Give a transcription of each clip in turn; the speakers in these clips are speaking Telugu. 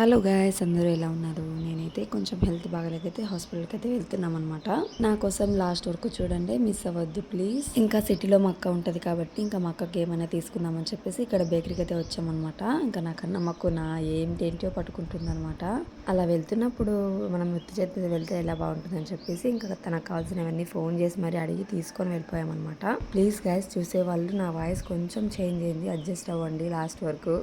హలో గాయస్, అందరూ ఎలా ఉన్నారు? నేనైతే కొంచెం హెల్త్ బాగాలేకైతే హాస్పిటల్కి అయితే వెళ్తున్నాం అనమాట. నా కోసం లాస్ట్ వరకు చూడండి, మిస్ అవ్వద్దు ప్లీజ్. ఇంకా సిటీలో మా అక్క ఉంటుంది కాబట్టి ఇంకా మా అక్కకి ఏమైనా తీసుకుందామని చెప్పేసి ఇక్కడ బేకరీకి అయితే వచ్చామన్నమాట. ఇంకా నాకన్నా మక్కు నా ఏంటేంటో పట్టుకుంటుంది అనమాట. అలా వెళ్తున్నప్పుడు మనం ఉత్తి చేతి వెళ్తే ఎలా బాగుంటుందని చెప్పేసి ఇంకా తనకు కావాల్సినవన్నీ ఫోన్ చేసి మరీ అడిగి తీసుకొని వెళ్ళిపోయామన్నమాట. ప్లీజ్ గాయస్, చూసేవాళ్ళు నా వాయిస్ కొంచెం చేంజ్ అయింది, అడ్జస్ట్ అవ్వండి లాస్ట్ వరకు.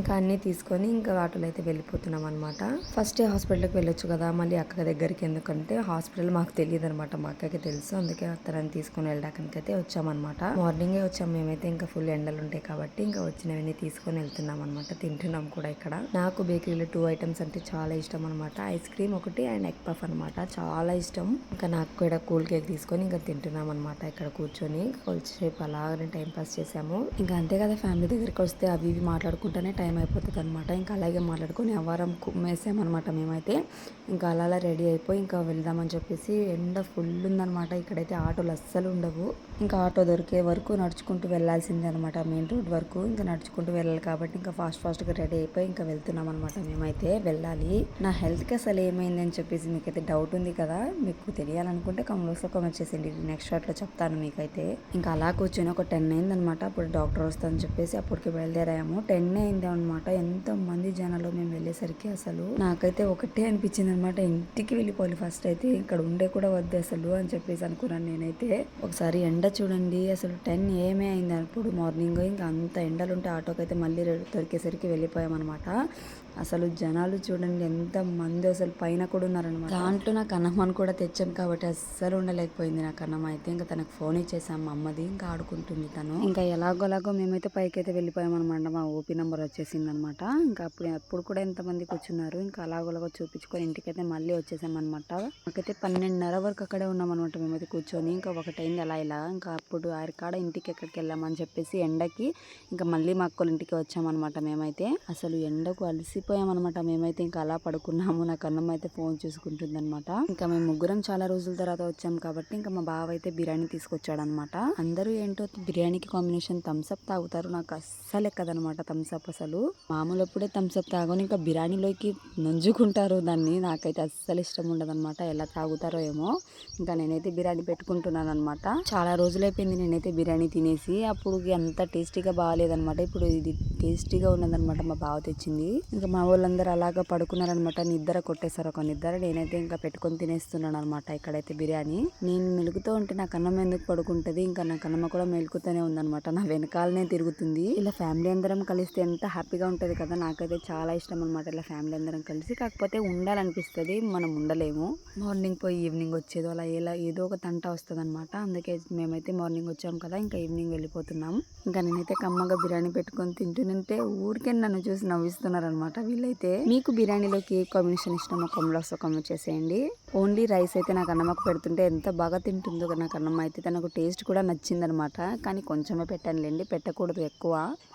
ఇంకా అన్నీ తీసుకొని ఇంకా ఆటోలో అయితే వెళ్ళిపోతున్నాం అనమాట. ఫస్ట్ హాస్పిటల్కి వెళ్ళొచ్చు కదా, మళ్ళీ అక్క దగ్గరికి ఎందుకంటే హాస్పిటల్ మాకు తెలియదు అనమాట, మా అక్కకి తెలుసు. అందుకే తనని తీసుకొని వెళ్ళడానికి అయితే వచ్చామన్నమాట. మార్నింగే వచ్చాం మేమైతే, ఇంకా ఫుల్ ఎండలు ఉంటాయి కాబట్టి ఇంకా వచ్చినవన్నీ తీసుకొని వెళ్తున్నాం అనమాట. తింటున్నాం కూడా ఇక్కడ. నాకు బేకరీలో 2 ఐటమ్స్ అంటే చాలా ఇష్టం అనమాట. ఐస్ క్రీమ్ ఒకటి అండ్ ఎగ్ పఫ్ అనమాట, చాలా ఇష్టం. ఇంకా నాకు కూడా కూల్ కేక్ తీసుకొని ఇంకా తింటున్నాం అనమాట ఇక్కడ కూర్చొని. కొద్దిసేపు అలాగనే టైం పాస్ చేసాము. ఇంకా అంతే కదా, ఫ్యామిలీ దగ్గరికి వస్తే అవి ఇవి మాట్లాడుకుంటూనే టైం అయిపోతుంది అనమాట. ఇంకా అలాగే మాట్లాడుకొని అవారం కుమ్మేసామన్నమాట మేమైతే. ఇంకా అలా రెడీ అయిపోయి ఇంకా వెళ్దామని చెప్పేసి, ఎండ ఫుల్ ఉందనమాట. ఇక్కడైతే ఆటోలు అస్సలు ఉండవు. ఇంకా ఆటో దొరికే వరకు నడుచుకుంటూ వెళ్ళాల్సిందే అనమాట, మెయిన్ రోడ్ వరకు. ఇంకా నడుచుకుంటూ వెళ్ళాలి కాబట్టి ఇంకా ఫాస్ట్గా రెడీ అయిపోయి ఇంకా వెళ్తున్నాం అనమాట. మేమైతే వెళ్ళాలి. నా హెల్త్కి అసలు ఏమైంది అని చెప్పేసి మీకైతే డౌట్ ఉంది కదా, మీకు తెలియాలనుకుంటే కామెంట్స్లో కామెంట్ చేసేయండి, నెక్స్ట్ షాట్లో చెప్తాను మీకైతే. ఇంకా అలా కూర్చొని ఒక 10 అయింది అనమాట. అప్పుడు డాక్టర్ వస్తుందని చెప్పేసి అప్పటికి బయలుదేరాము. 10 అయింది అనమాట. ఎంత మంది జనాలు మేము వెళ్ళేసరికి అసలు నాకైతే ఒకటే అనిపించింది అనమాట, ఇంటికి వెళ్ళిపోవాలి ఫస్ట్ అయితే, ఇక్కడ ఉండే కూడా వద్దు అసలు అని చెప్పేసి అనుకున్నాను నేనైతే. ఒకసారి ఎండ చూడండి, అసలు 10 ఏమే అయింది అప్పుడు మార్నింగ్. ఇంకా అంత ఎండలు ఉంటే ఆటోకైతే మళ్ళీ దొరికేసరికి వెళ్ళిపోయామన్నమాట. అసలు జనాలు చూడండి ఎంత మంది, అసలు పైన కూడా ఉన్నారనమాట. దాంట్లో నాకు అన్నమ్మని కూడా తెచ్చాను కాబట్టి అస్సలు ఉండలేకపోయింది నాకు అన్నం అయితే. ఇంకా తనకు ఫోన్ ఇచ్చేసాం మా అమ్మది, ఇంకా ఆడుకుంటుంది తను. ఇంకా ఎలాగోలాగో మేమైతే పైకి అయితే వెళ్ళిపోయామన్నమాట. మా ఓపీ నెంబర్ వచ్చేసింది అనమాట. ఇంకా అప్పుడు కూడా ఎంతమంది కూర్చున్నారు. ఇంకా అలాగోలాగో చూపించుకొని ఇంటికైతే మళ్ళీ వచ్చేసామన్నమాట. మాకైతే 12:30 వరకు అక్కడే ఉన్నామన్నమాట మేమైతే కూర్చొని. ఇంకా ఒకటైంది అలా ఇలా. ఇంకా అప్పుడు ఆరికాడ ఇంటికి ఎక్కడికి వెళ్ళామని చెప్పేసి ఎండకి ఇంకా మళ్ళీ మా అక్కల ఇంటికి వచ్చామన్నమాట మేమైతే. అసలు ఎండకు అలసిపోయామన్నమాట మేమైతే. ఇంకా అలా పడుకున్నాము. నాకు అన్నం అయితే ఫోన్ చూసుకుంటుంది అనమాట. ఇంకా మేము ముగ్గురం చాలా రోజుల తర్వాత వచ్చాం కాబట్టి ఇంకా మా బావ అయితే బిర్యానీ తీసుకొచ్చాడనమాట. అందరూ ఏంటో బిర్యానీకి కాంబినేషన్ థమ్స్అప్ తాగుతారు, నాకు అస్సలు ఎక్కదనమాట థమ్స్అప్. అసలు మామూలు అప్పుడే థమ్స్అప్ తాగని ఇంకా బిర్యానీలోకి నంజుకుంటారు దాన్ని. నాకైతే అస్సలు ఇష్టం ఉండదన్నమాట, ఎలా తాగుతారో ఏమో. ఇంకా నేనైతే బిర్యానీ పెట్టుకుంటున్నాను అనమాట. చాలా రోజులైపోయింది నేనైతే బిర్యానీ తినేసి. అప్పుడు అంత టేస్టీగా బాగాలేదనమాట, ఇప్పుడు ఇది టేస్టీగా ఉన్నదనమాట, మా బావ తెచ్చింది. ఇంకా మా వాళ్ళందరూ అలాగా పడుకున్నారనమాట, నిద్ర కొట్టేశారు ఒక నిద్ర. నేనైతే ఇంకా పెట్టుకొని తినేస్తున్నాను అనమాట ఇక్కడైతే బిర్యానీ. నేను మెలుగుతూ ఉంటే నాకు అన్నం ఎందుకు పడుకుంటుంది, ఇంకా నాకు అన్నం కూడా మెలుకుతూనే ఉందనమాట, నా వెనకాలనే తిరుగుతుంది. ఇలా ఫ్యామిలీ అందరం కలిస్తే ఎంత హ్యాపీగా ఉంటుంది కదా, నాకైతే చాలా ఇష్టం అనమాట ఇలా ఫ్యామిలీ అందరం కలిసి. కాకపోతే ఉండాలనిపిస్తుంది, మనం ఉండలేము. మార్నింగ్ పోయి ఈవినింగ్ వచ్చేదో అలా ఏదో ఒక తంట వస్తుంది అనమాట. అందుకే మేమైతే మార్నింగ్ వచ్చాం కదా, ఇంకా ఈవినింగ్ వెళ్ళిపోతున్నాం. ఇంకా నేనైతే కమ్మగా బిర్యానీ పెట్టుకొని తింటుంటే ఊరికే నన్ను చూసి నవ్విస్తున్నారు అనమాట వీళ్ళైతే. మీకు బిర్యానీలోకి ఏ కాంబినేషన్ ఇష్టమో కామెంట్స్లో కామెంట్ చేసేయండి. ఓన్లీ రైస్ అయితే నాకు అన్నమ్మకు పెడుతుంటే ఎంత బాగా తింటుందో నాకు అన్నం అయితే. తనకు టేస్ట్ కూడా నచ్చిందనమాట, కానీ కొంచెమే పెట్టానులేండి, పెట్టకూడదు ఎక్కువ.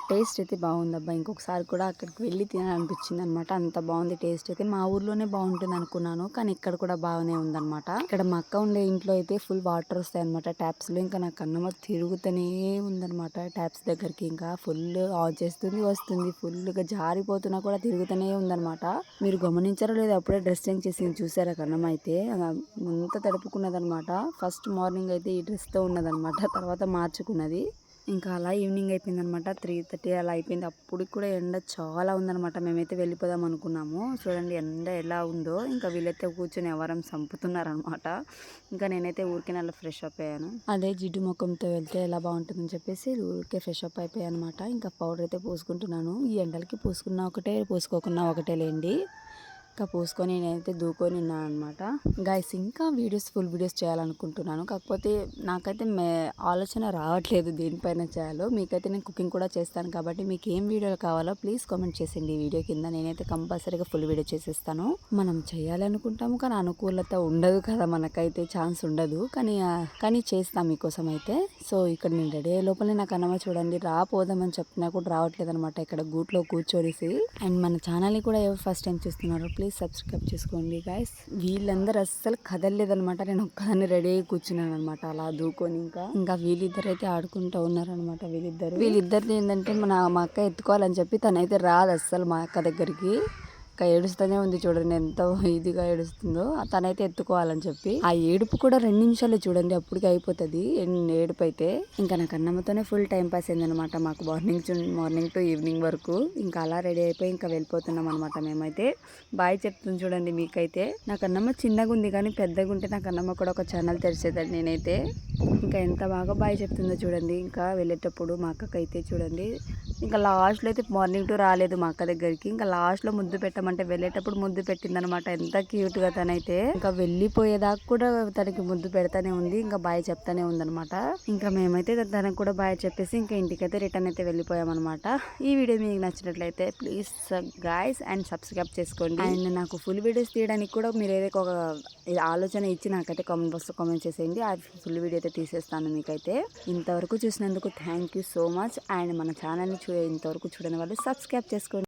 టేస్ట్ అయితే బాగుందబ్బా, ఇంకొకసారి కూడా అక్కడికి వెళ్ళి తినాలనిపించింది అనమాట, అంత బాగుంది టేస్ట్ అయితే. మా ఊర్లోనే బాగుంటుంది అనుకున్నాను, కానీ ఇక్కడ కూడా బాగానే ఉందన్నమాట. ఇక్కడ మా అక్క ఉండే ఇంట్లో అయితే ఫుల్ వాటర్ వస్తాయి అనమాట ట్యాప్స్లో. ఇంకా నాకు అన్నమ్మ తిరుగుతూనే ఉందన్నమాట ట్యాప్స్ దగ్గరికి. ఇంకా ఫుల్ ఆన్ చేస్తుంది, వస్తుంది, ఫుల్గా జారిపోతున్నా కూడా తిరుగుతూనే ఉందన్నమాట. మీరు గమనించారో లేదో, అప్పుడే డ్రెస్ చేంజ్ చేసి చూసారా కన్నమ్మ అయితే అంతా తడుపుకున్నదనమాట. ఫస్ట్ మార్నింగ్ అయితే ఈ డ్రెస్తో ఉన్నదనమాట, తర్వాత మార్చుకున్నది. ఇంకా అలా ఈవినింగ్ అయిపోయింది అనమాట, 3:30 అలా అయిపోయింది. అప్పుడు కూడా ఎండ చాలా ఉందనమాట. మేమైతే వెళ్ళిపోదాం అనుకున్నాము. చూడండి ఎండ ఎలా ఉందో. ఇంకా వీళ్ళైతే కూర్చొని ఎవరం చంపుతున్నారనమాట. ఇంకా నేనైతే ఊరికే అలా ఫ్రెష్ అప్ అయ్యాను. అదే జిడ్డు ముఖంతో వెళ్తే ఎలా బాగుంటుందని చెప్పేసి ఊరికే ఫ్రెష్ అప్ అయిపోయాను అనమాట. ఇంకా పౌడర్ అయితే పూసుకుంటున్నాను. ఈ ఎండలకి పూసుకున్నా ఒకటే, పూసుకోకున్నా ఒకటే లేండి. ఇంకా పూసుకొని నేనైతే దూకొని ఉన్నాను అనమాట. గైస్, ఇంకా ఫుల్ వీడియోస్ చేయాలనుకుంటున్నాను, కాకపోతే నాకైతే ఆలోచన రావట్లేదు దేనిపైన చేయాలో. మీకైతే నేను కుకింగ్ కూడా చేస్తాను కాబట్టి మీకు ఏం వీడియోలు కావాలో ప్లీజ్ కామెంట్ చేసేయండి ఈ వీడియో కింద. నేనైతే కంపల్సరీగా ఫుల్ వీడియో చేసేస్తాను. మనం చేయాలనుకుంటాము కానీ అనుకూలత ఉండదు కదా, మనకైతే ఛాన్స్ ఉండదు, కానీ చేస్తాం మీకోసం అయితే. సో ఇక్కడ నేను రెడీ అయ్యే లోపలే నాకు అన్నమా చూడండి రాపోదామని చెప్పినా కూడా రావట్లేదు అనమాట, ఇక్కడ గూట్లో కూర్చోనేసి. అండ్ మన ఛానల్ని కూడా ఎవరు ఫస్ట్ టైం చూస్తున్నారో ప్లీజ్ సబ్స్క్రైబ్ చేసుకోండి గైస్. వీళ్ళందరూ అస్సలు కదలలేదనమాట, నేను ఒక్కదాన్ని రెడీ అయ్యి కూర్చున్నాను అనమాట అలా దూకొని. ఇంకా వీళ్ళిద్దరు అయితే ఆడుకుంటూ ఉన్నారనమాట. వీళ్ళిద్దరిది ఏంటంటే మా అక్క ఎత్తుకోవాలని చెప్పి తనైతే రాదు అస్సలు మా అక్క దగ్గరికి. ఇంకా ఏడుస్తూనే ఉంది చూడండి, ఎంత ఇదిగా ఏడుస్తుందో. తనైతే ఎత్తుకోవాలని చెప్పి ఆ ఏడుపు కూడా 2 నిమిషాలే చూడండి, అప్పటికి అయిపోతుంది ఏడుపు అయితే. ఇంకా నాకు అన్నమ్మతోనే ఫుల్ టైం పాస్ అయిందనమాట మాకు మార్నింగ్ టు ఈవినింగ్ వరకు. ఇంకా అలా రెడీ అయిపోయి ఇంకా వెళ్ళిపోతున్నాం అనమాట మేమైతే. బాయ్ చెప్తుంది చూడండి మీకైతే. నాకు అన్నమ్మ చిన్నగా ఉంది కానీ పెద్దగా ఉంటే నాకు అన్నమ్మ కూడా ఒక ఛానల్ తెరిచేదండి నేనైతే. ఇంకా ఎంత బాగా బాయ్ చెప్తుందో చూడండి. ఇంకా వెళ్ళేటప్పుడు మా అక్కకైతే చూడండి, ఇంకా లాస్ట్లో అయితే మార్నింగ్ టు రాలేదు మా అక్క దగ్గరికి. ఇంకా లాస్ట్లో ముద్దు పెట్టమంటే వెళ్ళేటప్పుడు ముద్దు పెట్టిందనమాట. ఎంత క్యూట్గా తనైతే. ఇంకా వెళ్ళిపోయేదాకా కూడా తనకి ముద్దు పెడతానే ఉంది, ఇంకా బాయ్ చెప్తానే ఉందనమాట. ఇంకా మేమైతే తనకు కూడా బాయ్ చెప్పేసి ఇంకా ఇంటికైతే రిటర్న్ అయితే వెళ్ళిపోయామన్నమాట. ఈ వీడియో మీకు నచ్చినట్లయితే ప్లీజ్ గైస్ అండ్ సబ్స్క్రైబ్ చేసుకోండి. అండ్ నాకు ఫుల్ వీడియోస్ తీయడానికి కూడా మీరు ఏదైనా ఒక ఆలోచన ఇచ్చి నాకైతే కామెంట్ బాక్స్లో కామెంట్ చేసేయండి. ఆ ఫుల్ వీడియో అయితే తీసేస్తాను మీకైతే. ఇంతవరకు చూసినందుకు thank you so much. And మన ఛానల్ని ఇంతవరకు చూడని వాళ్ళు సబ్స్క్రైబ్ చేసుకోండి.